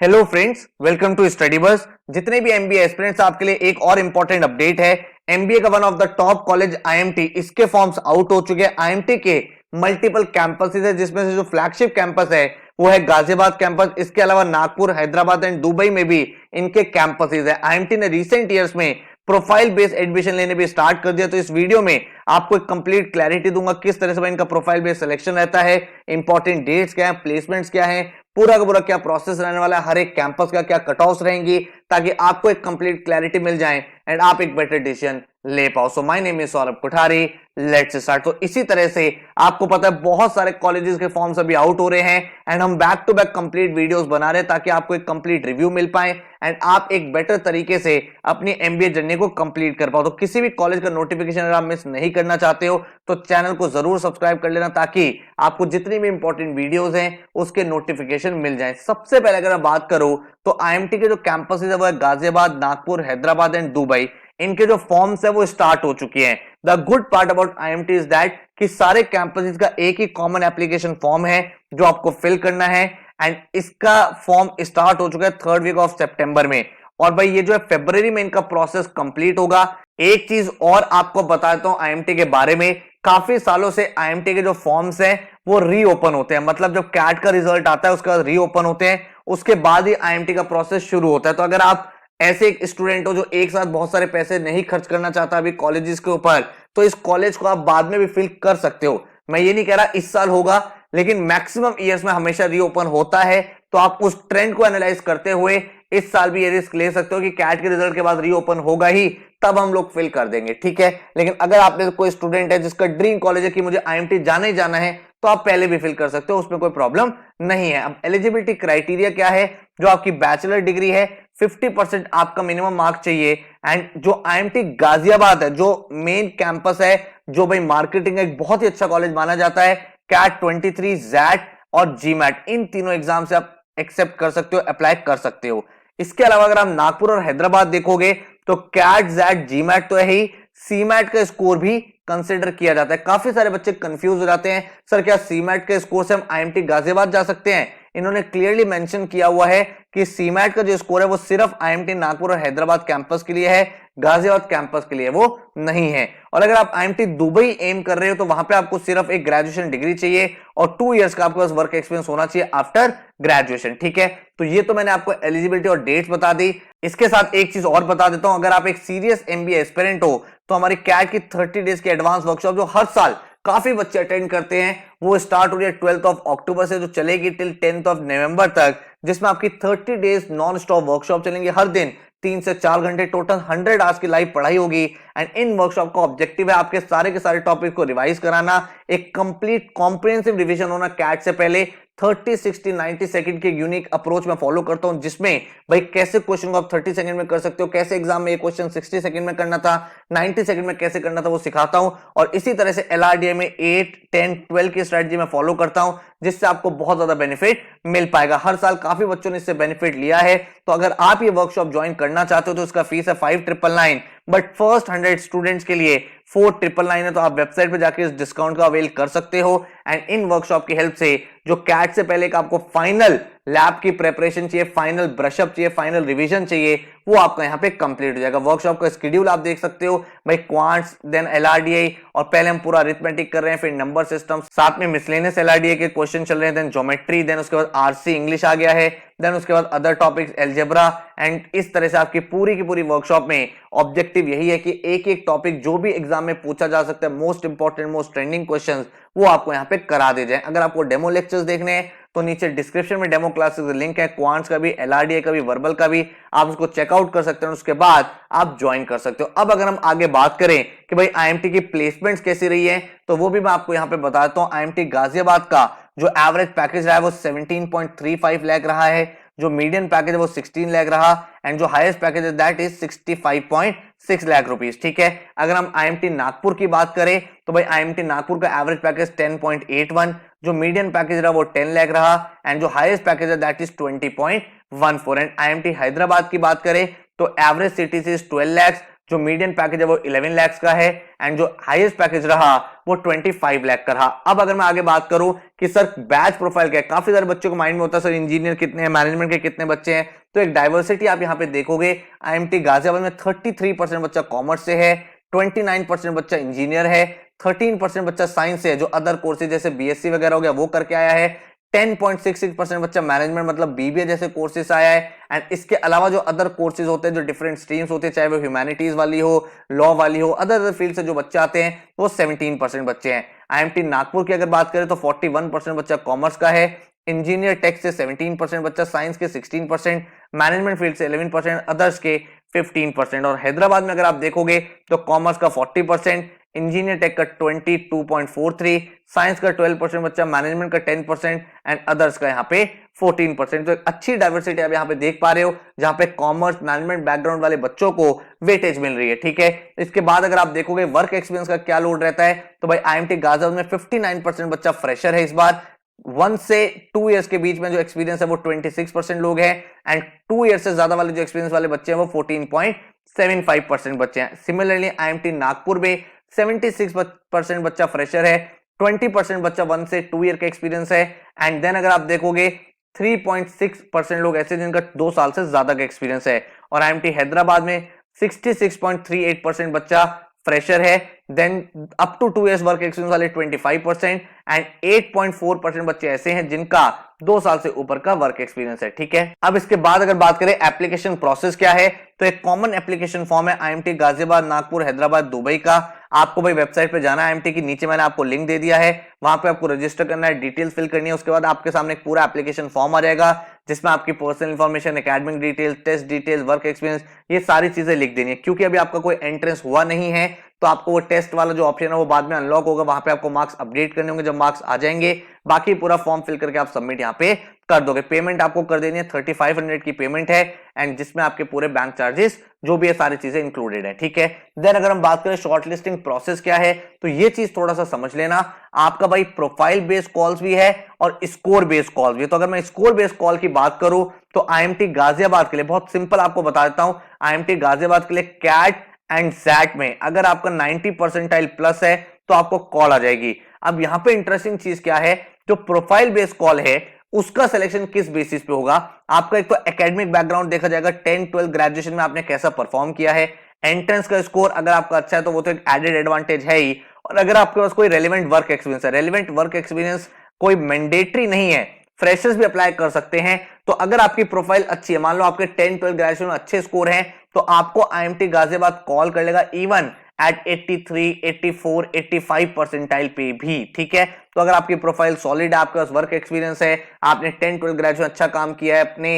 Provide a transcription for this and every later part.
Hello friends, welcome to study bus. जितने भी MBA aspirants आपके लिए एक और इंपॉर्टेंट अपडेट है। एमबीए का one of the top college IMT, इसके फॉर्म्स आउट हो चुके हैं। आईएमटी के मल्टीपल कैंपसेस है, जिसमें से जो फ्लैगशिप कैंपस है वो है गाजियाबाद कैंपस। इसके अलावा नागपुर, हैदराबाद एंड दुबई में भी इनके कैंपसेस है। आईएमटी ने रिसेंट ईयर्स में प्रोफाइल बेस्ड एडमिशन लेने भी स्टार्ट कर दिया। तो इस वीडियो में आपको एक कंप्लीट क्लैरिटी दूंगा किस तरह से इनका प्रोफाइल बेस्ड सिलेक्शन रहता है, इंपॉर्टेंट डेट्स क्या है, प्लेसमेंट्स क्या है, पूरा का पूरा क्या प्रोसेस रहने वाला है, हर एक कैंपस का क्या कट ऑफ रहेंगी, ताकि आपको एक कंप्लीट क्लैरिटी मिल जाए एंड आप एक बेटर डिसीजन ले पाओ। So my name is Saurabh Kothari, let's start. तो इसी तरह से आपको पता है बहुत सारे कॉलेजेस के फॉर्म्स अभी आउट हो रहे हैं एंड हम back to back complete videos बना रहे हैं ताकि आपको एक कंप्लीट रिव्यू मिल पाए एंड आप एक बेटर तरीके से अपनी एमबीए जर्नी को कंप्लीट कर पाओ। तो किसी भी कॉलेज का नोटिफिकेशन अगर आप मिस नहीं करना चाहते हो तो चैनल को जरूर सब्सक्राइब कर लेना, ताकि आपको जितनी भी इंपॉर्टेंट वीडियोस हैं उसके नोटिफिकेशन मिल जाए। सबसे पहले अगर मैं बात करूं तो आईएमटी के जो कैंपस है वो है गाजियाबाद, नागपुर, हैदराबाद एंड दुबई। इनके जो फॉर्म्स है वो स्टार्ट हो चुके हैं। The good part about IMT is that कि सारे कैंपसेस का एक ही कॉमन एप्लीकेशन फॉर्म है जो आपको फिल करना है एंड इसका फॉर्म स्टार्ट हो चुका है 3rd वीक ऑफ सितंबर में। और भाई ये जो है फरवरी में इनका प्रोसेस कंप्लीट होगा। एक चीज और आपको बताता हूं आईएमटी के बारे में, काफी सालों से आईएमटी के जो फॉर्म्स हैं वो रीओपन होते हैं। मतलब जब कैट का रिजल्ट आता है उसके बाद रीओपन होते हैं, उसके बाद ही आईएमटी का प्रोसेस शुरू होता है। तो अगर आप ऐसे एक स्टूडेंट हो जो एक साथ बहुत सारे पैसे नहीं खर्च करना चाहता अभी कॉलेजेस के ऊपर, तो इस कॉलेज को आप बाद में भी फिल कर सकते हो। मैं ये नहीं कह रहा इस साल होगा, लेकिन मैक्सिमम ईयर्स में हमेशा रीओपन होता है। तो आप उस ट्रेंड को एनालाइज करते हुए इस साल भी ये रिस्क ले सकते हो कि कैट के रिजल्ट के बाद रीओपन होगा ही, तब हम लोग फिल कर देंगे, ठीक है। लेकिन अगर आप में कोई स्टूडेंट है जिसका ड्रीम कॉलेज है कि मुझे आईएमटी जाना ही जाना है, तो आप पहले भी फिल कर सकते हो, उसमें कोई प्रॉब्लम नहीं है। अब एलिजिबिलिटी क्राइटेरिया क्या है? जो आपकी बैचलर डिग्री है 50% आपका मिनिमम मार्क चाहिए। एंड जो आईएमटी गाजियाबाद है, जो मेन कैंपस है, जो भाई मार्केटिंग एक बहुत ही अच्छा कॉलेज माना जाता है, कैट 23, जैट और जीमैट, इन तीनों एग्जाम से आप एक्सेप्ट कर सकते हो, अप्लाई कर सकते हो। इसके अलावा अगर आप नागपुर और हैदराबाद देखोगे तो कैट, जैट, जीमैट तो है ही, सीमैट का स्कोर भी कंसिडर किया जाता है। काफी सारे बच्चे कंफ्यूज हो जाते हैं, सर क्या सीमैट के स्कोर से हम आईएमटी गाजियाबाद जा सकते हैं? इन्होंने क्लियरली मेंशन किया हुआ है कि सीमैट का जो स्कोर है वो सिर्फ आईएमटी नागपुर और हैदराबाद कैंपस के लिए है, गाजियाबाद कैंपस के लिए वो नहीं है। और अगर आप आईएमटी दुबई एम कर रहे हो तो वहां पे आपको सिर्फ एक ग्रेजुएशन डिग्री चाहिए और 2 इयर्स का आपके पास वर्क एक्सपीरियंस होना चाहिए आफ्टर ग्रेजुएशन, ठीक है। तो ये तो मैंने आपको एलिजिबिलिटी और डेट्स बता दी। इसके साथ एक चीज और बता देता हूं, अगर आप एक सीरियस एमबीए एस्पिरेंट हो तो हमारी कैट की 30 डेज की एडवांस वर्कशॉप जो हर साल काफी बच्चे अटेंड करते हैं, वो स्टार्ट हो रही है 12th ऑफ अक्टूबर से, जो चलेगी टिल 10th ऑफ नवंबर तक, जिसमें आपकी 30 डेज नॉन स्टॉप वर्कशॉप चलेंगे। हर दिन 3 से 4 घंटे, टोटल 100 आवर्स की लाइव पढ़ाई होगी। एंड इन वर्कशॉप का ऑब्जेक्टिव है आपके सारे के सारे टॉपिक को रिवाइज कराना, एक कंप्लीट कॉम्प्रिहेंसिव रिवीजन होना कैट से पहले। 30, 60, 90 सेकंड की यूनिक अप्रोच मैं फॉलो करता हूं, जिसमें भाई कैसे क्वेश्चन को आप 30 सेकंड में कर सकते हो, कैसे एग्जाम में ये क्वेश्चन 60 सेकंड में करना था, 90 सेकंड में कैसे करना था वो सिखाता हूं। और इसी तरह से एलआरडीए में 8, 10, 12 की स्ट्रेटजी मैं फॉलो करता हूं, जिससे आपको बहुत ज्यादा बेनिफिट मिल पाएगा। हर साल काफी बच्चों ने इससे बेनिफिट लिया है। तो अगर आप ये वर्कशॉप ज्वाइन करना चाहते हो तो इसका फीस है 5999, बट फर्स्ट 100 स्टूडेंट्स के लिए 4999 है। तो आप वेबसाइट पे जाके इस डिस्काउंट का अवेल कर सकते हो। एंड इन वर्कशॉप की हेल्प से जो कैट से पहले का आपको फाइनल लैब की प्रेपरेशन चाहिए, फाइनल ब्रशअप चाहिए, फाइनल रिवीजन चाहिए, वो आपका यहाँ पे कंप्लीट हो जाएगा। वर्कशॉप का शेड्यूल आप देख सकते हो भाई, क्वांट्स, देन एलआरडीए, और पहले हम पूरा अरिथमेटिक कर रहे हैं, फिर नंबर सिस्टम, साथ में मिसलेनियस एलआरडीए के क्वेश्चन चल रहे हैं, देन ज्योमेट्री, देन उसके बाद आरसी इंग्लिश आ गया है, देन उसके बाद अदर टॉपिक्स, अलजेब्रा। एंड इस तरह से आपकी पूरी की पूरी वर्कशॉप में ऑब्जेक्टिव यही है कि एक एक टॉपिक जो भी एग्जाम में पूछा जा सकता है, most important, most trending questions, वो आपको यहाँ पे करा दे जाए। अगर आपको डेमो लेक्चर्स देखने हैं तो नीचे डिस्क्रिप्शन में डेमो क्लासेस का लिंक है, क्वांट्स का भी, एलआरडीए का भी, वर्बल का भी, आप उसको चेकआउट कर सकते हैं, उसके बाद आप ज्वाइन कर सकते हो। अब अगर हम आगे बात करें कि भाई आईएमटी की प्लेसमेंट्स कैसी रही है, तो वो भी मैं आपको यहाँ पे बताता हूँ। आईएमटी गाजियाबाद का जो एवरेज पैकेज रहा है वो 17.35 लाख रहा है, जो मीडियम पैकेज है वो 16 लाख रहा, एंड जो हाईएस्ट पैकेज है दैट इज 65.6 लाख रुपीस, ठीक है। अगर हम आईएमटी नागपुर की बात करें तो भाई आईएमटी नागपुर का एवरेज पैकेज 10.81, जो मीडियम पैकेज रहा वो 10 लाख रहा, एंड जो हाईएस्ट पैकेज है that is 20.14। And IMT Hyderabad की बात करें तो एवरेज सिटी इज 12 लाख, जो मीडियन पैकेज है वो 11 लाख का है एंड जो हाईएस्ट पैकेज रहा वो 25 लाख का रहा। अब अगर मैं आगे बात करूं कि सर बैच प्रोफाइल क्या है, काफी सारे बच्चों को माइंड में होता है सर इंजीनियर कितने हैं, मैनेजमेंट के कितने बच्चे हैं, तो एक डाइवर्सिटी आप यहां पे देखोगे। आईएमटी गाजियाबाद में 33% बच्चा कॉमर्स से है, 29% बच्चा इंजीनियर है, 13% बच्चा साइंस से है जो अदर कोर्सेज जैसे बीएससी वगैरह हो गया वो करके आया है, 10.66% बच्चा मैनेजमेंट मतलब बीबीए जैसे कोर्सेज आया है एंड इसके अलावा जो अदर कोर्सेज होते हैं जो डिफरेंट स्ट्रीम्स होते हैं चाहे वो ह्यूमैनिटीज वाली हो, लॉ वाली हो, अदर फील्ड से जो बच्चे आते हैं वो 17% बच्चे हैं। आईएमटी नागपुर की अगर बात करें तो 41% बच्चा कॉमर्स का है, इंजीनियर टेक से 17% बच्चा, साइंस के 16%, मैनेजमेंट फील्ड से 11%, अदर्स के 15%। और हैदराबाद में अगर आप देखोगे तो कॉमर्स का 40%, इंजीनियर टेक का 22.43, साइंस का 12% बच्चा, मैनेजमेंट का 10% एंड अदर्स का यहाँ पे 14%। तो एक अच्छी डाइवर्सिटी आप यहाँ पे देख पा रहे हो जहां पे कॉमर्स मैनेजमेंट बैकग्राउंड वाले बच्चों को वेटेज मिल रही है, ठीक है। इसके बाद अगर आप देखोगे वर्क एक्सपीरियंस का क्या लोड रहता है तो भाई आईएमटी गाजियाबाद में 59% बच्चा फ्रेशर है इस बार, 1 से 2 इयर्स के बीच में जो एक्सपीरियंस है वो 26% लोग हैं एंड 2 इयर्स से ज्यादा वाले जो एक्सपीरियंस वाले बच्चे हैं वो 14.75% बच्चे हैं। सिमिलरली आईएमटी नागपुर में 76% बच्चा फ्रेशर है, 20% बच्चा 1 से 2 ईयर का एक्सपीरियंस है एंड देन अगर आप देखोगे 3.6% लोग ऐसे जिनका 2 साल से ज्यादा का एक्सपीरियंस है। और आईएमटी हैदराबाद में 66.38% बच्चा फ्रेशर है, then up to 2 years work experience वाले 25% एंड 8.4% बच्चे ऐसे हैं जिनका 2 साल से ऊपर का वर्क एक्सपीरियंस है, ठीक है। अब इसके बाद अगर बात करें एप्लीकेशन प्रोसेस क्या है तो एक कॉमन एप्लीकेशन फॉर्म है आईएमटी गाजियाबाद, नागपुर, हैदराबाद, दुबई का। आपको भाई वेबसाइट पे जाना है आईएमटी की, नीचे मैंने आपको लिंक दे दिया है, वहां पे आपको रजिस्टर करना है, डिटेल्स फिल करनी है, उसके बाद आपके सामने एक पूरा एप्लीकेशन फॉर्म आ जाएगा जिसमें आपकी personal information, academic detail, test detail, work experience, ये सारी चीजें लिख देनी है। क्योंकि अभी आपका कोई एंट्रेंस हुआ नहीं है तो आपको वो टेस्ट वाला जो ऑप्शन है वो बाद में अनलॉक होगा, वहां पे आपको मार्क्स अपडेट करने होंगे, जब मार्क्स आ जाएंगे बाकी पूरा फॉर्म फिल करके आप सबमिट यहाँ पे कर दोगे। पेमेंट आपको कर देनी है, 3500 की पेमेंट है एंड जिसमें आपके पूरे बैंक चार्जेस जो भी है सारी चीजें इंक्लूडेड है, ठीक है। देन अगर हम बात करें शॉर्टलिस्टिंग प्रोसेस क्या है तो ये चीज थोड़ा सा समझ लेना। आपका भाई प्रोफाइल बेस्ड कॉल्स भी है और स्कोर बेस्ड कॉल भी है। तो अगर मैं स्कोर बेस्ड कॉल की बात करूं तो आईएमटी गाजियाबाद के लिए बहुत सिंपल आपको बता देता हूं, आईएमटी गाजियाबाद के लिए कैट एंड सैट में अगर आपका 90 परसेंटाइल प्लस है तो आपको कॉल आ जाएगी। अब यहां पे इंटरेस्टिंग चीज क्या है, जो प्रोफाइल बेस्ड कॉल है उसका सिलेक्शन किस बेसिस पे होगा। आपका एक तो एकेडमिक बैकग्राउंड देखा जाएगा, 10-12 ग्रेजुएशन में आपने कैसा परफॉर्म किया है, एंट्रेंस का स्कोर अगर आपका अच्छा है तो वो तो एक एडेड एडवांटेज है ही, और अगर आपके पास कोई रेलिवेंट वर्क एक्सपीरियंस है, रेलिवेंट वर्क एक्सपीरियंस कोई मैंडेटरी नहीं है, फ्रेशर्स भी अप्लाई कर सकते हैं। तो अगर आपकी प्रोफाइल अच्छी है, मान लो आपके 10-12 ग्रेजुएशन में अच्छे स्कोर हैं तो आपको आईएमटी गाजियाबाद कॉल कर लेगा इवन एट 83, 84, 85 परसेंटाइल पे भी, ठीक है। तो अगर आपकी प्रोफाइल सॉलिड है, आपके पास वर्क एक्सपीरियंस है, आपने 10-12 ग्रेजुएशन अच्छा काम किया है, अपने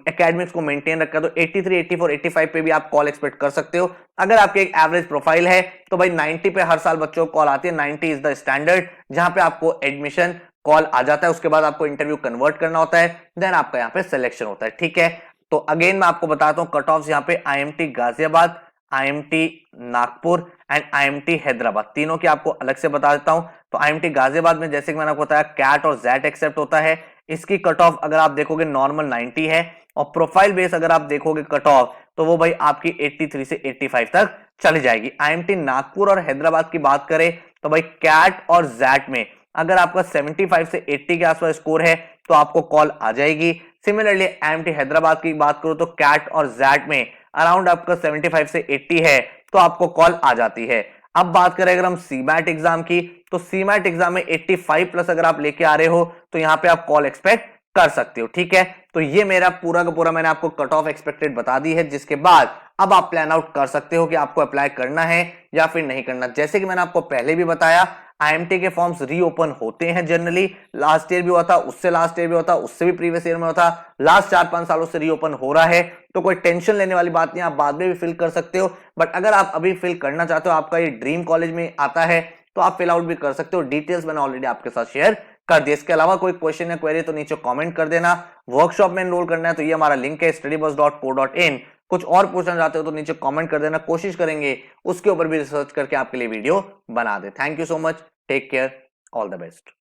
एकेडमिक्स को मेंटेन रखा, तो 83, 84, 85 पे भी आप कॉल एक्सपेक्ट कर सकते हो। अगर आपकी एक एवरेज प्रोफाइल है तो भाई 90 पे हर साल बच्चों को कॉल आती है, 90 इज द स्टैंडर्ड जहां पे आपको एडमिशन कॉल आ जाता है, उसके बाद आपको इंटरव्यू कन्वर्ट करना होता है, देन आपका यहाँ पे सिलेक्शन होता है, ठीक है। तो अगेन मैं आपको बताता हूं कट ऑफ यहाँ पे IMT Ghaziabad, IMT Nagpur and IMT Hyderabad, तीनों की आपको अलग से बता देता हूं। तो आईएमटी गाजियाबाद में जैसे कि मैंने आपको बताया कैट और जैट एक्सेप्ट होता है, इसकी कट ऑफ अगर आप देखोगे नॉर्मल 90 है और प्रोफाइल बेस अगर आप देखोगे कट ऑफ तो वो भाई आपकी 83 से 85 तक चली जाएगी। आईएमटी नागपुर और हैदराबाद की बात करें तो भाई कैट और जैट में अगर आपका 75 से 80 के आसपास स्कोर है तो आपको कॉल आ जाएगी। सिमिलरली आईएमटी हैदराबाद की बात करो तो कैट और जैट में अराउंड आपका 75 से 80 है तो आपको कॉल आ जाती है। अब बात करें अगर हम सीमैट एग्जाम की तो सीमैट एग्जाम में 85 प्लस अगर आप लेके आ रहे हो तो यहां पे आप कॉल एक्सपेक्ट कर सकते हो, ठीक है। तो ये मेरा पूरा का पूरा मैंने आपको कट ऑफ एक्सपेक्टेड बता दी है, जिसके बाद अब आप प्लान आउट कर सकते हो कि आपको अप्लाई करना है या फिर नहीं करना। जैसे कि मैंने आपको पहले भी बताया आईएमटी के फॉर्म्स रीओपन होते हैं जनरली, लास्ट ईयर भी हुआ था, उससे लास्ट ईयर भी हुआ था, उससे भी प्रीवियस ईयर में हुआ था, लास्ट 4-5 सालों से रीओपन हो रहा है, तो कोई टेंशन लेने वाली बात नहीं, आप बाद में भी फिल कर सकते हो। बट अगर आप अभी फिल करना चाहते हो, आपका ये ड्रीम कॉलेज में आता है तो आप फिल आउट भी कर सकते हो। डिटेल्स मैंने ऑलरेडी आपके साथ शेयर कर दिया। इसके अलावा कोई क्वेश्चन या क्वेरी तो नीचे कमेंट कर देना। वर्कशॉप में एनरोल करना है तो ये हमारा लिंक है studybuzz.co.in। कुछ और पूछना चाहते हो तो नीचे कमेंट कर देना, कोशिश करेंगे उसके ऊपर भी रिसर्च करके आपके लिए वीडियो बना दे। Thank you so much, take care, all the best.